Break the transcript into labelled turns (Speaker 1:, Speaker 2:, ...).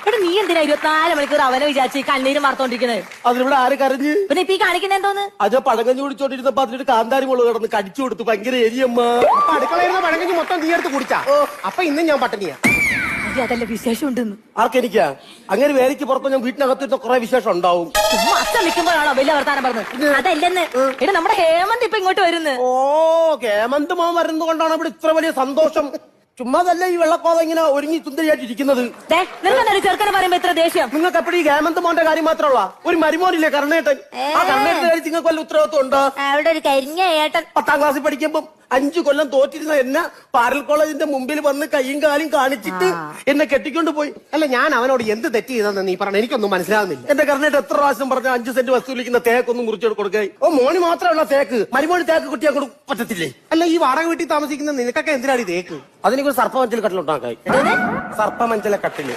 Speaker 1: എടാ നീ എന്തിനാ 24 മണിക്കൂർ അവനെ വിചാരിച്ച് കണ്ണീര് മാർത്തോണ്ടിരിക്കുന്നത്?
Speaker 2: അതിലിവിടെ ആര് കരഞ്ഞ്?
Speaker 1: പിന്നെ ഇപ്പൊ ഈ കാണിക്കുന്ന എന്തോന്ന്?
Speaker 2: അത് പഴങ്കഞ്ഞി കുടിച്ചോണ്ടിരുന്നപ്പോ അതിലൊരു കാന്താരി മുളക് കിടന്ന് കടിച്ചു കൊടുത്തു. ഭയങ്കര എരിയമ്മ.
Speaker 3: അപ്പൊ അടുക്കളയിരുന്ന പഴങ്കഞ്ഞി മൊത്തം നീ എടുത്ത് കുടിച്ചാ? അപ്പൊ ഇന്നും ഞാൻ പട്ടിണിയാ.
Speaker 1: അതല്ല വിശേഷം ഉണ്ടെന്ന്.
Speaker 2: ആർക്കെനിക്കാ? അങ്ങനെ വേലയ്ക്ക് പുറത്ത് ഞാൻ വീട്ടിനകത്തിരുന്ന കുറെ വിശേഷം ഉണ്ടാവും.
Speaker 1: അച്ഛൻ നിൽക്കുമ്പോഴാണോ വലിയ വർത്താനം പറഞ്ഞത്? അതല്ലെന്ന്. എടാ നമ്മുടെ ഹേമന്ത് ഇപ്പൊ ഇങ്ങോട്ട് വരുന്നു.
Speaker 2: ഓ, ഹേമന്ത് മോൻ വരുന്നത് കൊണ്ടാണ് ഇവിടെ ഇത്ര വലിയ സന്തോഷം. ചുമ്മാതല്ല ഈ വെള്ളപ്പാത ഇങ്ങനെ ഒരുങ്ങി സുന്ദരിയായിട്ടിരിക്കുന്നത്.
Speaker 1: നിനക്കെന്താ ചെറുക്കനെ പറയുമ്പോ ഇത്ര ദേഷ്യം?
Speaker 2: നിങ്ങൾക്ക് എപ്പോഴും ഈ ഹേമന്ത് മോന്റെ കാര്യം മാത്രമുള്ള ഒരു മരുമോനില്ലേ കർണേട്ടൻ? ആ കർണേട്ടൻ കാര്യം നിങ്ങൾക്ക് വല്ല ഉത്തരവാദിത്വം ഉണ്ടോ?
Speaker 1: അവിടെ ഒരു കരിഞ്ഞ ഏട്ടൻ
Speaker 2: 10ാം ക്ലാസ്സിൽ പഠിക്കുമ്പോ 5 കൊല്ലം തോറ്റിരുന്ന എന്നെ പാരൽ കോളേജിന്റെ മുമ്പിൽ വന്ന് കൈയും കാലും കാണിച്ചിട്ട് എന്നെ കെട്ടിക്കൊണ്ട് പോയി.
Speaker 3: അല്ല, ഞാൻ അവനോട് എന്ത് തെറ്റ് ചെയ്തെന്ന് നീ പറഞ്ഞ എനിക്കൊന്നും മനസ്സിലാകുന്നില്ല.
Speaker 2: എന്റെ കർണേട്ട് എത്ര പ്രാവശ്യം പറഞ്ഞ 5 സെന്റ് വസ്തുവിലിരിക്കുന്ന തേക്കൊന്നും മുറിച്ചോട് കൊടുക്കുക. ഓ, മോണി മാത്രമുള്ള തേക്ക്, മരുമോണി തേക്ക് കുട്ടിയെ പറ്റത്തില്ലേ?
Speaker 3: അല്ല, ഈ വാടക വീട്ടിൽ താമസിക്കുന്ന നിനക്കൊക്കെ എന്തിനാണ് ഈ തേക്ക്?
Speaker 2: അതിനൊരു സർപ്പമഞ്ചൽ കട്ടിലുണ്ടാക്കായി. സർപ്പമഞ്ചല കട്ടില്